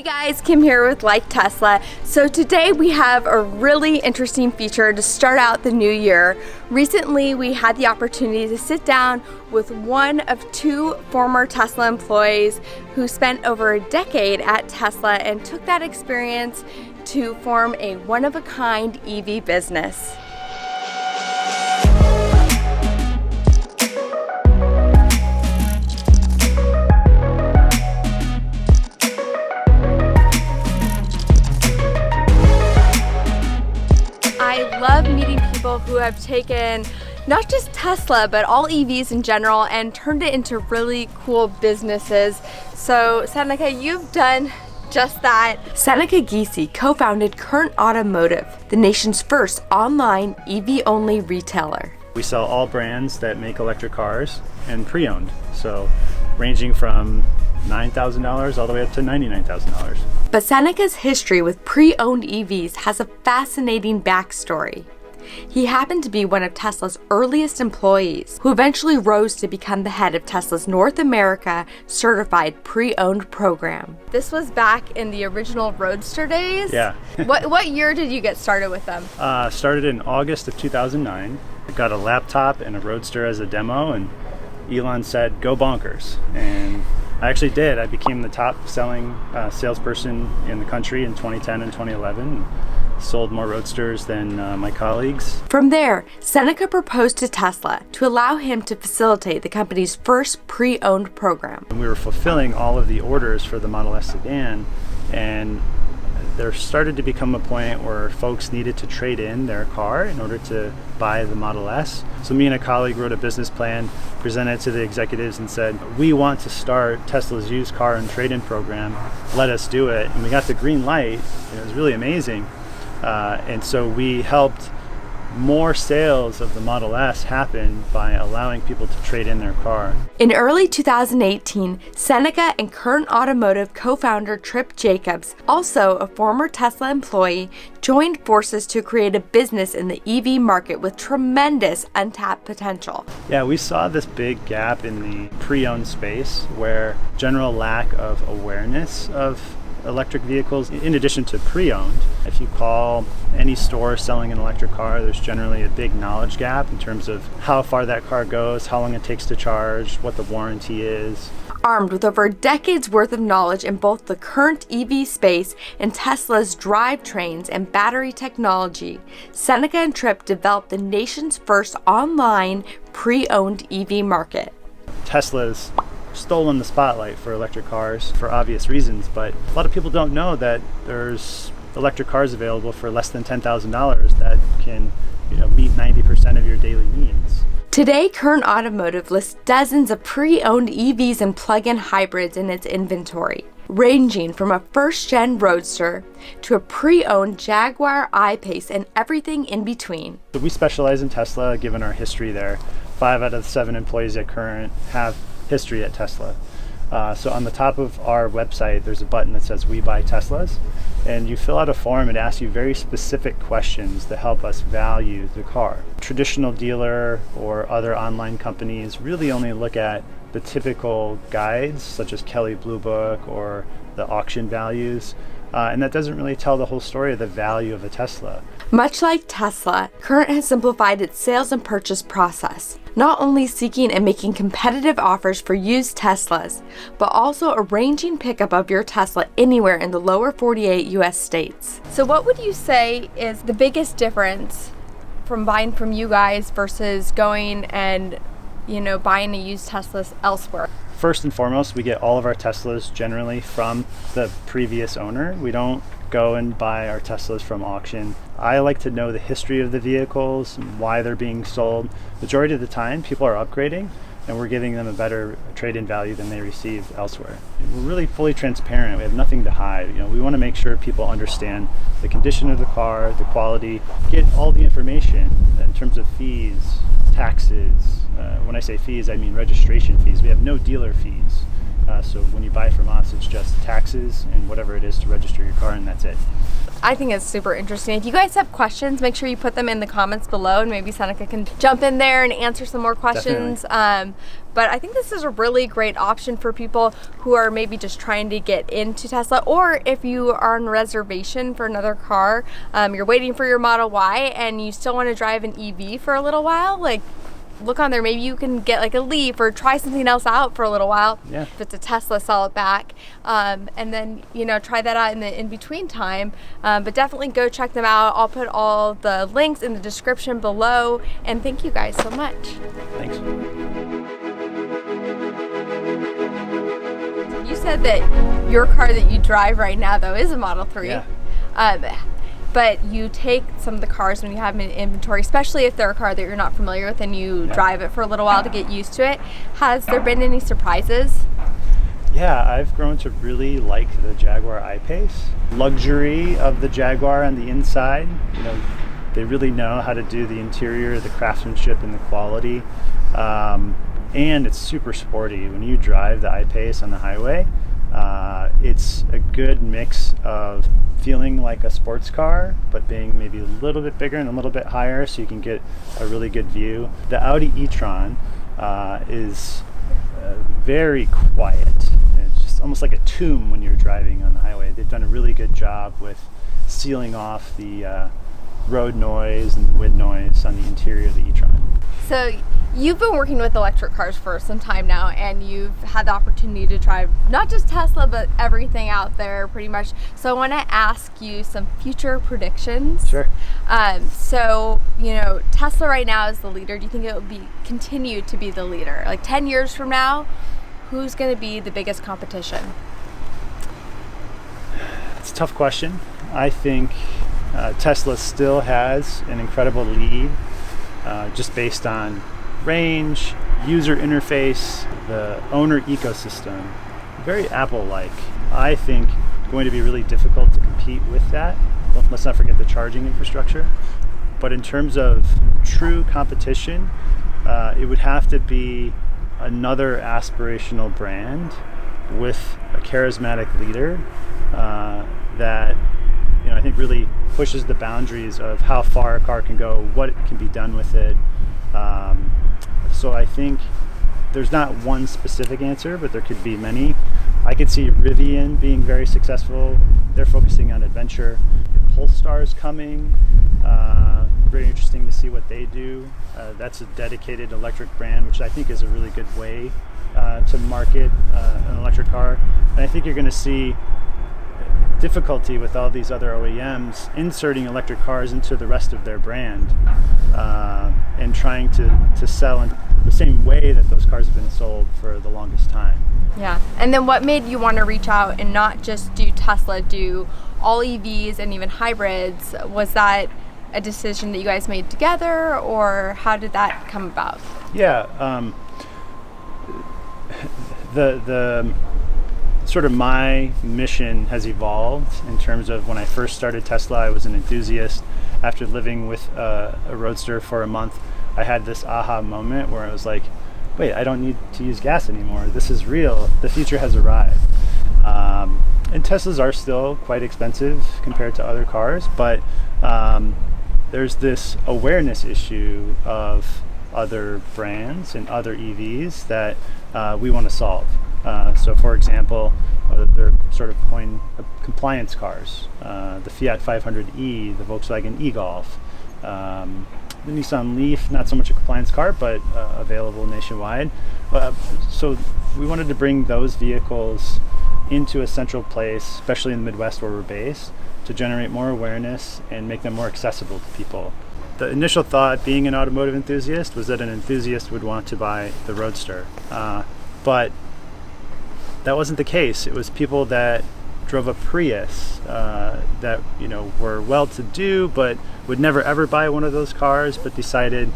guys, Kim here with Like Tesla. So today we have a really interesting feature to start out the new year. Recently we had the opportunity to sit down with one of two former Tesla employees who spent over a decade at Tesla and took that experience to form a one-of-a-kind EV business. I love meeting people who have taken not just Tesla, but all EVs in general and turned it into really cool businesses. So Seneca, you've done just that. Seneca Giese co-founded Current Automotive, the nation's first online EV-only retailer. We sell all brands that make electric cars and pre-owned, so ranging from $9,000 all the way up to $99,000. But Seneca's history with pre-owned EVs has a fascinating backstory. He happened to be one of Tesla's earliest employees, who eventually rose to become the head of Tesla's North America certified pre-owned program. This was back in the original Roadster days? Yeah. What year did you get started with them? Started in August of 2009. I got a laptop and a Roadster as a demo, and Elon said, "Go bonkers." And I actually did. I became the top selling salesperson in the country in 2010 and 2011. Sold more Roadsters than my colleagues. From there, Seneca proposed to Tesla to allow him to facilitate the company's first pre-owned program. And we were fulfilling all of the orders for the Model S sedan, and there started to become a point where folks needed to trade in their car in order to buy the Model S. So me and a colleague wrote a business plan, presented it to the executives and said, "We want to start Tesla's used car and trade-in program. Let us do it." And we got the green light. It was really amazing. And so we helped more sales of the Model S happen by allowing people to trade in their car. In early 2018, Seneca and Current Automotive co-founder Trip Jacobs, also a former Tesla employee, joined forces to create a business in the EV market with tremendous untapped potential. Yeah, we saw this big gap in the pre-owned space where general lack of awareness of electric vehicles, in addition to pre-owned. If you call any store selling an electric car, there's generally a big knowledge gap in terms of how far that car goes, how long it takes to charge, what the warranty is. Armed with over a decade's worth of knowledge in both the current EV space and Tesla's drivetrains and battery technology, Seneca and Trip developed the nation's first online pre-owned EV market. Tesla's stolen the spotlight for electric cars for obvious reasons, but a lot of people don't know that there's electric cars available for less than $10,000 that can, meet 90% of your daily needs. Today, Current Automotive lists dozens of pre-owned EVs and plug-in hybrids in its inventory, ranging from a first-gen Roadster to a pre-owned Jaguar I-Pace and everything in between. So we specialize in Tesla, given our history there. 5 out of the 7 employees at Current have history at Tesla. So on the top of our website, there's a button that says "We Buy Teslas," and you fill out a form. It asks you very specific questions to help us value the car. Traditional dealer or other online companies really only look at the typical guides, such as Kelley Blue Book or the auction values, and that doesn't really tell the whole story of the value of a Tesla. Much like Tesla, Current has simplified its sales and purchase process, not only seeking and making competitive offers for used Teslas, but also arranging pickup of your Tesla anywhere in the lower 48 US states. So what would you say is the biggest difference from buying from you guys versus going and, buying a used Tesla elsewhere? First and foremost, we get all of our Teslas generally from the previous owner. We don't go and buy our Teslas from auction. I like to know the history of the vehicles and why they're being sold. Majority of the time, people are upgrading and we're giving them a better trade-in value than they receive elsewhere. We're really fully transparent. We have nothing to hide. We want to make sure people understand the condition of the car, the quality, get all the information in terms of fees, taxes. When I say fees, I mean registration fees. We have no dealer fees. So when you buy from us, it's just taxes and whatever it is to register your car, and that's it. I think it's super interesting. If you guys have questions, make sure you put them in the comments below, and maybe Seneca can jump in there and answer some more questions. But I think this is a really great option for people who are maybe just trying to get into Tesla, or if you are on reservation for another car, you're waiting for your Model Y and you still want to drive an EV for a little while, like look on there. Maybe you can get like a Leaf or try something else out for a little while. Yeah. If it's a Tesla, sell it back, and then try that out in the in between time. But definitely go check them out. I'll put all the links in the description below. And thank you guys so much. Thanks. You said that your car that you drive right now though is a Model 3. Yeah. But you take some of the cars when you have them in inventory, especially if they're a car that you're not familiar with, and you drive it for a little while to get used to it. Has there been any surprises? Yeah, I've grown to really like the Jaguar I-Pace. Luxury of the Jaguar on the inside. They really know how to do the interior, the craftsmanship, and the quality. And it's super sporty. When you drive the I-Pace on the highway, it's a good mix of feeling like a sports car, but being maybe a little bit bigger and a little bit higher, so you can get a really good view. The Audi e-tron is very quiet. It's just almost like a tomb when you're driving on the highway. They've done a really good job with sealing off the road noise and the wind noise on the interior of the e-tron. So you've been working with electric cars for some time now, and you've had the opportunity to drive not just Tesla, but everything out there pretty much. So I want to ask you some future predictions. Sure. So, Tesla right now is the leader. Do you think it will continue to be the leader? Like 10 years from now, who's going to be the biggest competition? It's a tough question. I think Tesla still has an incredible lead, just based on range, user interface, the owner ecosystem. Very Apple-like. I think going to be really difficult to compete with that. Let's not forget the charging infrastructure. But in terms of true competition, it would have to be another aspirational brand with a charismatic leader that I think really pushes the boundaries of how far a car can go, what can be done with it. So I think there's not one specific answer, but there could be many. I could see Rivian being very successful. They're focusing on adventure. Polestar's coming. Very interesting to see what they do. That's a dedicated electric brand, which I think is a really good way to market an electric car. And I think you're going to see difficulty with all these other OEMs inserting electric cars into the rest of their brand and trying to sell in the same way that those cars have been sold for the longest time. Yeah. And then what made you want to reach out and not just do Tesla, do all EVs and even hybrids? Was that a decision that you guys made together, or how did that come about? Yeah. The sort of my mission has evolved in terms of when I first started Tesla, I was an enthusiast. After living with a Roadster for a month, I had this aha moment where I was like, wait, I don't need to use gas anymore. This is real. The future has arrived. And Teslas are still quite expensive compared to other cars, but there's this awareness issue of other brands and other EVs that we want to solve. So for example, they're sort of coined compliance cars, the Fiat 500e, the Volkswagen e-Golf, the Nissan Leaf, not so much a compliance car, but available nationwide. So we wanted to bring those vehicles into a central place, especially in the Midwest where we're based, to generate more awareness and make them more accessible to people. The initial thought, being an automotive enthusiast, was that an enthusiast would want to buy the Roadster. But that wasn't the case. It was people that drove a Prius that were well-to-do but would never ever buy one of those cars, but decided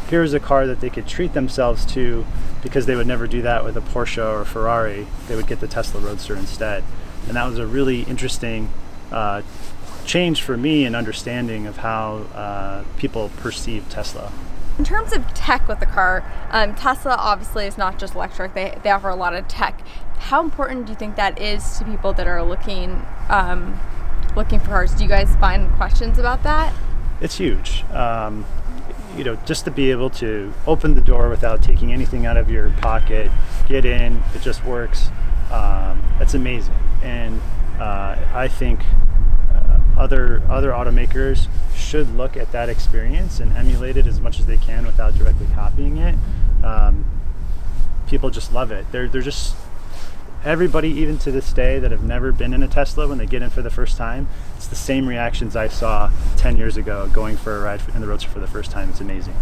here's a car that they could treat themselves to because they would never do that with a Porsche or a Ferrari. They would get the Tesla Roadster instead. And that was a really interesting change for me in understanding of how people perceive Tesla. In terms of tech with the car, Tesla obviously is not just electric. They offer a lot of tech. How important do you think that is to people that are looking looking for cars. Do you guys find questions about that? It's huge. Just to be able to open the door without taking anything out of your pocket, get in, it just works. It's amazing. And I think other automakers should look at that experience and emulate it as much as they can without directly copying it. People just love it. They're just, everybody, even to this day, that have never been in a Tesla, when they get in for the first time, it's the same reactions I saw 10 years ago going for a ride in the Roadster for the first time. It's amazing.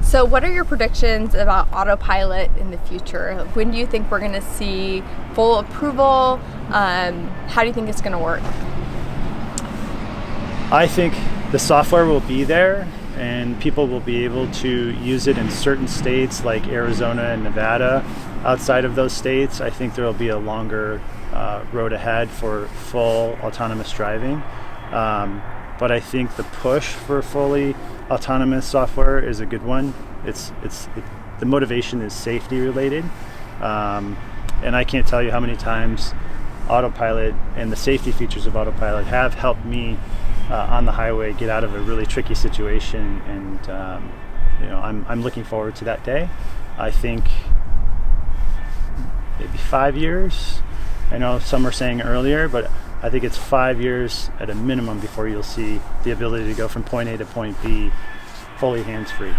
So what are your predictions about Autopilot in the future? When do you think we're going to see full approval? How do you think it's going to work? I think the software will be there and people will be able to use it in certain states like Arizona and Nevada. Outside of those states, I think there will be a longer road ahead for full autonomous driving. But I think the push for fully autonomous software is a good one. The motivation is safety related. And I can't tell you how many times Autopilot and the safety features of Autopilot have helped me on the highway get out of a really tricky situation. And I'm looking forward to that day. I think maybe 5 years. I know some are saying earlier, but I think it's 5 years at a minimum before you'll see the ability to go from point A to point B fully hands-free.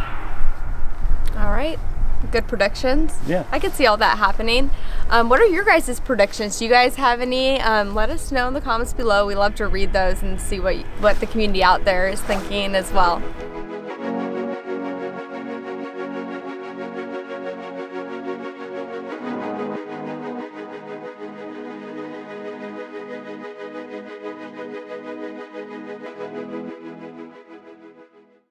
All right. Good predictions. Yeah. I could see all that happening. What are your guys' predictions? Do you guys have any? Let us know in the comments below. We love to read those and see what the community out there is thinking as well.